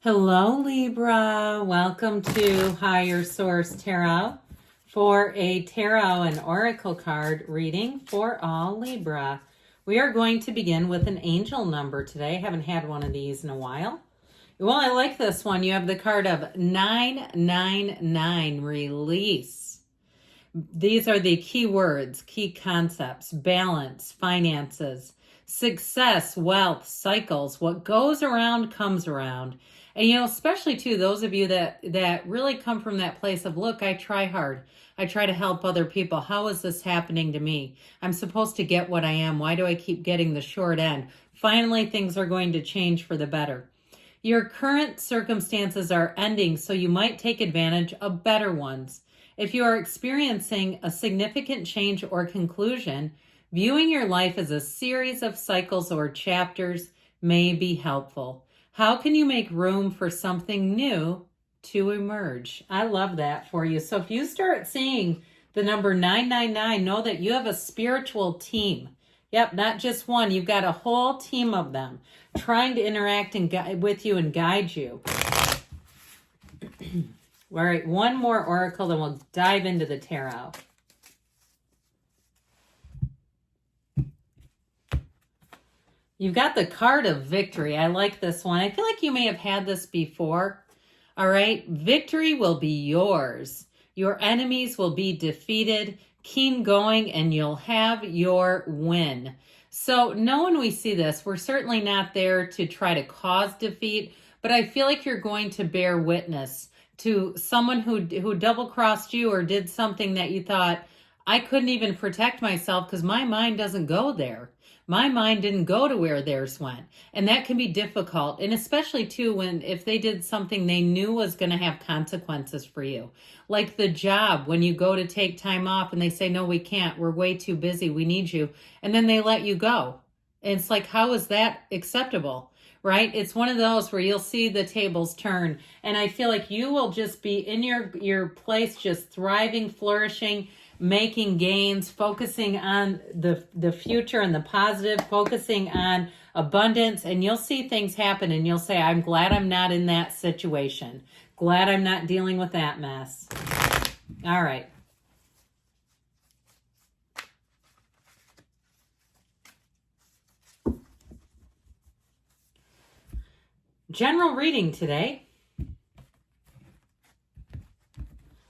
Hello, Libra. Welcome to Higher Source Tarot for a tarot and oracle card reading for all Libra. We are going to begin with an angel number today. I haven't had one of these in a while. Well, I like this one. You have the card of 999, release. These are the key words, key concepts: balance, finances, success, wealth, cycles. What goes around comes around. And especially too, those of you that really come from that place of, look, I try hard. I try to help other people. How is this happening to me? I'm supposed to get what I am. Why do I keep getting the short end? Finally, things are going to change for the better. Your current circumstances are ending, so you might take advantage of better ones. If you are experiencing a significant change or conclusion, viewing your life as a series of cycles or chapters may be helpful. How can you make room for something new to emerge? I love that for you. So if you start seeing the number 999, know that you have a spiritual team. Yep, not just one. You've got a whole team of them trying to interact with you and guide you. All right, one more oracle, then we'll dive into the tarot. You've got the card of victory. I like this one. I feel like you may have had this before. All right, victory will be yours. Your enemies will be defeated. Keep going and you'll have your win. So know when we see this, we're certainly not there to try to cause defeat, but I feel like you're going to bear witness to someone who double-crossed you or did something that you thought, I couldn't even protect myself because my mind doesn't go there. My mind didn't go to where theirs went. And that can be difficult. And especially too, if they did something they knew was going to have consequences for you. Like the job, when you go to take time off and they say, no, we can't. We're way too busy. We need you. And then they let you go. And it's like, how is that acceptable? Right? It's one of those where you'll see the tables turn. And I feel like you will just be in your place, just thriving, flourishing, making gains, focusing on the future and the positive, focusing on abundance, and you'll see things happen and you'll say, I'm glad I'm not in that situation. Glad I'm not dealing with that mess. All right. General reading today.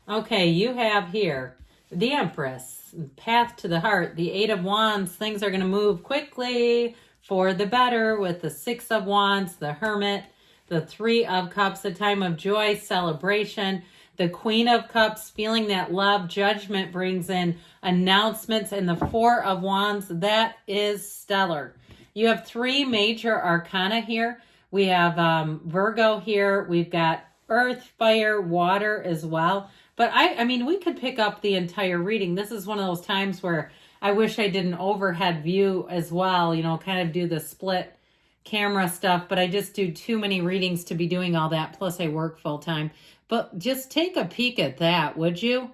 Okay, you have here the Empress, path to the heart, the Eight of Wands. Things are going to move quickly for the better with the Six of Wands, the Hermit, the Three of Cups, a time of joy, celebration, the Queen of Cups, feeling that love, Judgment brings in announcements, and the Four of Wands. That is stellar. You have three major arcana here. We have Virgo here. We've got earth, fire, water as well. But I mean, we could pick up the entire reading. This is one of those times where I wish I did an overhead view as well, kind of do the split camera stuff, but I just do too many readings to be doing all that. Plus I work full time. But just take a peek at that, would you?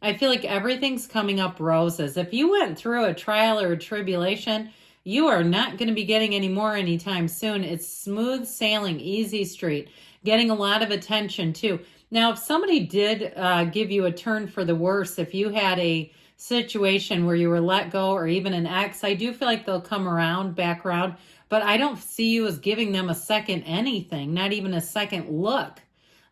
I feel like everything's coming up roses. If you went through a trial or a tribulation, you are not going to be getting any more anytime soon. It's smooth sailing, easy street, getting a lot of attention too. Now, if somebody did give you a turn for the worse, if you had a situation where you were let go or even an ex, I do feel like they'll come back around, but I don't see you as giving them a second anything, not even a second look.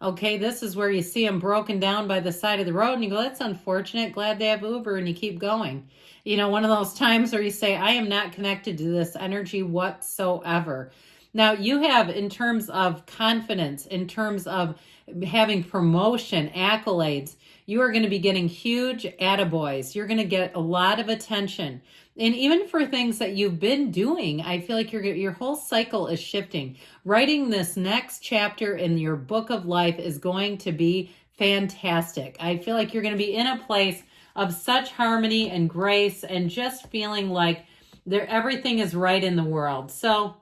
Okay, this is where you see them broken down by the side of the road and you go, that's unfortunate, glad they have Uber, and you keep going. One of those times where you say, I am not connected to this energy whatsoever. Now, you have, in terms of confidence, in terms of having promotion, accolades, you are going to be getting huge attaboys. You're going to get a lot of attention. And even for things that you've been doing, I feel like your whole cycle is shifting. Writing this next chapter in your book of life is going to be fantastic. I feel like you're going to be in a place of such harmony and grace and just feeling like everything is right in the world. So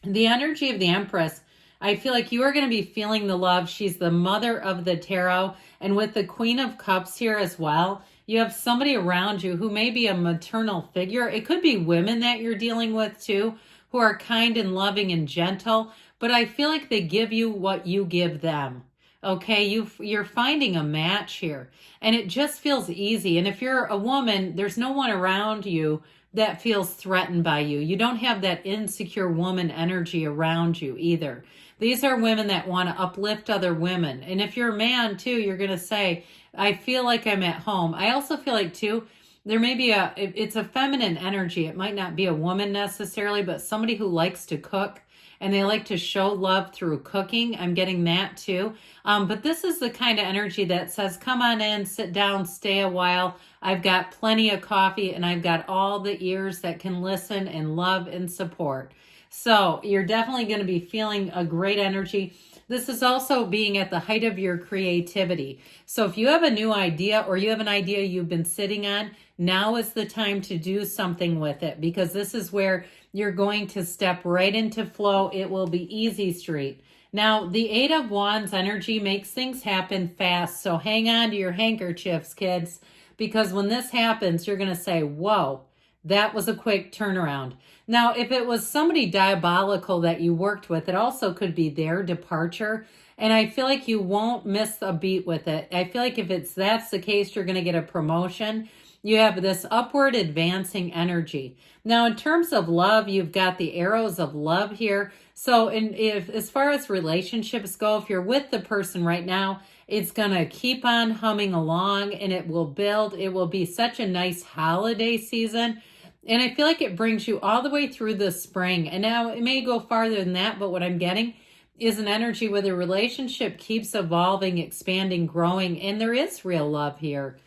the energy of the Empress, I feel like you are going to be feeling the love. She's the mother of the tarot. And with the Queen of Cups here as well, you have somebody around you who may be a maternal figure. It could be women that you're dealing with too, who are kind and loving and gentle. but I feel like they give you what you give them. Okay, you're finding a match here, and it just feels easy. And if you're a woman, there's no one around you that feels threatened by you. You don't have that insecure woman energy around you either. These are women that want to uplift other women. And if you're a man too, you're going to say, I feel like I'm at home. I also feel like too, there may be it's a feminine energy. It might not be a woman necessarily, but somebody who likes to cook and they like to show love through cooking. I'm getting that too. But this is the kind of energy that says, come on in, sit down, stay a while. I've got plenty of coffee and I've got all the ears that can listen and love and support. So you're definitely going to be feeling a great energy. This is also being at the height of your creativity. So if you have a new idea or you have an idea you've been sitting on, now is the time to do something with it, because this is where you're going to step right into flow. It will be easy street. Now, the Eight of Wands energy makes things happen fast. So hang on to your handkerchiefs, kids, because when this happens, you're going to say, whoa, that was a quick turnaround. Now, if it was somebody diabolical that you worked with, it also could be their departure. And I feel like you won't miss a beat with it. I feel like if that's the case, you're going to get a promotion. You have this upward advancing energy. Now, in terms of love, you've got the arrows of love here. So as far as relationships go, if you're with the person right now, it's going to keep on humming along and it will build. It will be such a nice holiday season. And I feel like it brings you all the way through the spring. And now it may go farther than that, but what I'm getting is an energy where the relationship keeps evolving, expanding, growing, and there is real love here.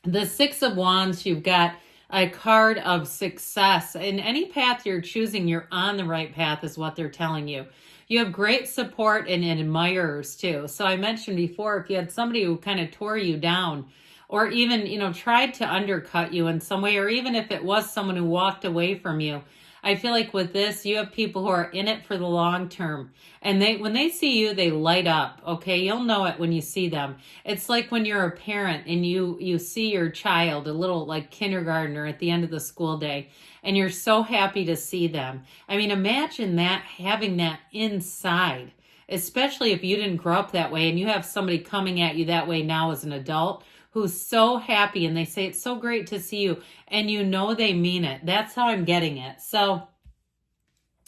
The Six of Wands, you've got a card of success. In any path you're choosing, you're on the right path is what they're telling you. You have great support and admirers too. So I mentioned before, if you had somebody who kind of tore you down or even, tried to undercut you in some way, or even if it was someone who walked away from you, I feel like with this, you have people who are in it for the long term. And when they see you, they light up. Okay, you'll know it when you see them. It's like when you're a parent and you see your child, a little like kindergartner at the end of the school day, and you're so happy to see them. I mean, imagine that, having that inside, especially if you didn't grow up that way and you have somebody coming at you that way now as an adult who's so happy and they say, it's so great to see you. And they mean it. That's how I'm getting it. So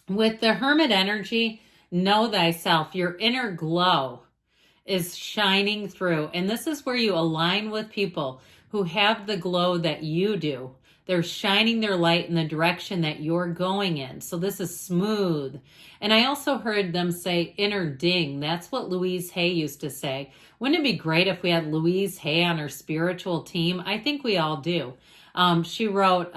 with the Hermit energy, know thyself. Your inner glow is shining through. And this is where you align with people who have the glow that you do. They're shining their light in the direction that you're going in. So this is smooth. And I also heard them say inner ding. That's what Louise Hay used to say. Wouldn't it be great if we had Louise Hay on our spiritual team? I think we all do. She wrote,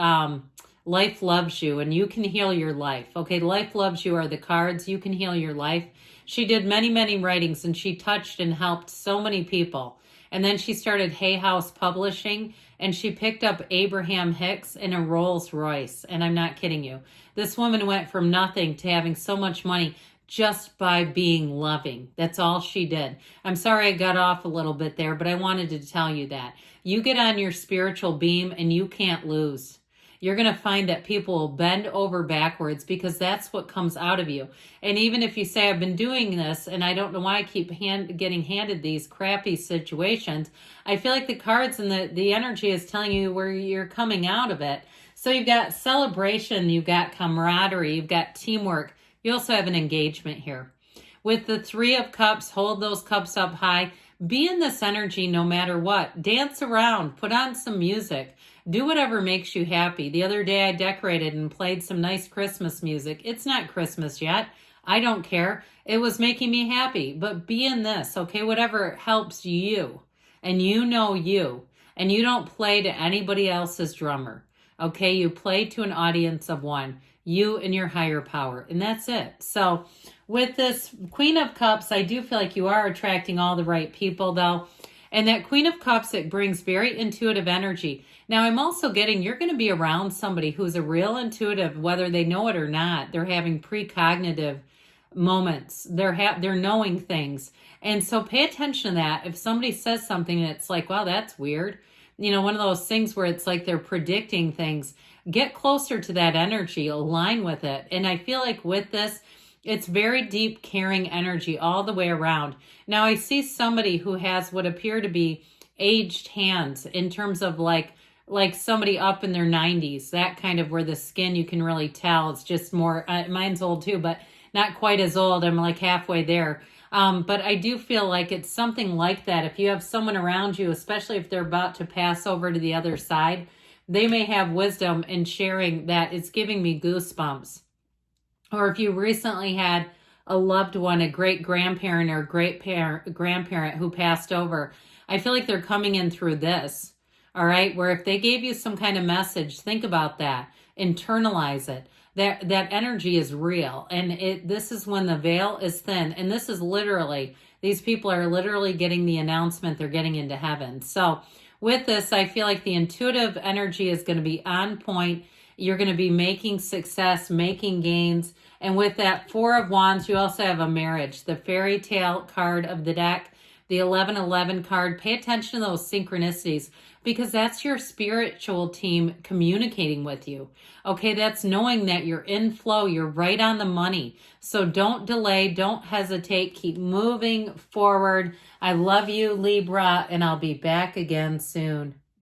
Life Loves You and You Can Heal Your Life. Okay, Life Loves You are the cards. You Can Heal Your Life. She did many, many writings and she touched and helped so many people. And then she started Hay House Publishing and she picked up Abraham Hicks in a Rolls Royce. And I'm not kidding you. This woman went from nothing to having so much money just by being loving. That's all she did. I'm sorry I got off a little bit there, but I wanted to tell you that. You get on your spiritual beam and you can't lose. You're going to find that people will bend over backwards because that's what comes out of you. And even if you say, I've been doing this and I don't know why I keep getting handed these crappy situations, I feel like the cards and the energy is telling you where you're coming out of it. So you've got celebration, you've got camaraderie, you've got teamwork. You also have an engagement here. With the Three of Cups, hold those cups up high. Be in this energy no matter what. Dance around. Put on some music. Do whatever makes you happy. The other day I decorated and played some nice Christmas music. It's not Christmas yet. I don't care. It was making me happy. But be in this, okay? Whatever helps you. And you know you. And you don't play to anybody else's drummer. Okay? You play to an audience of one. You and your higher power. And that's it. So with this Queen of Cups, I do feel like you are attracting all the right people though. And that Queen of Cups, it brings very intuitive energy. Now I'm also getting, you're going to be around somebody who's a real intuitive, whether they know it or not. They're having precognitive moments. They're knowing things. And so pay attention to that. If somebody says something and it's like, wow, that's weird. One of those things where it's like they're predicting things. get closer to that energy, align with it. And I feel like with this, it's very deep, caring energy all the way around. Now, I see somebody who has what appear to be aged hands in terms of like somebody up in their 90s, that kind of where the skin, you can really tell. It's just more, mine's old too, but not quite as old. I'm like halfway there. But I do feel like it's something like that. If you have someone around you, especially if they're about to pass over to the other side, they may have wisdom in sharing that. It's giving me goosebumps. Or if you recently had a loved one, a great grandparent or great grandparent who passed over, I feel like they're coming in through this. All right, where if they gave you some kind of message, think about that, internalize it. That energy is real, and this is when the veil is thin, and this is literally, these people are literally getting the announcement they're getting into heaven. So with this, I feel like the intuitive energy is going to be on point. You're going to be making success, making gains. And with that Four of Wands, you also have a marriage, the fairy tale card of the deck, the 1111 card. Pay attention to those synchronicities, because that's your spiritual team communicating with you. Okay, that's knowing that you're in flow, you're right on the money. So don't delay, don't hesitate, keep moving forward. I love you, Libra, and I'll be back again soon.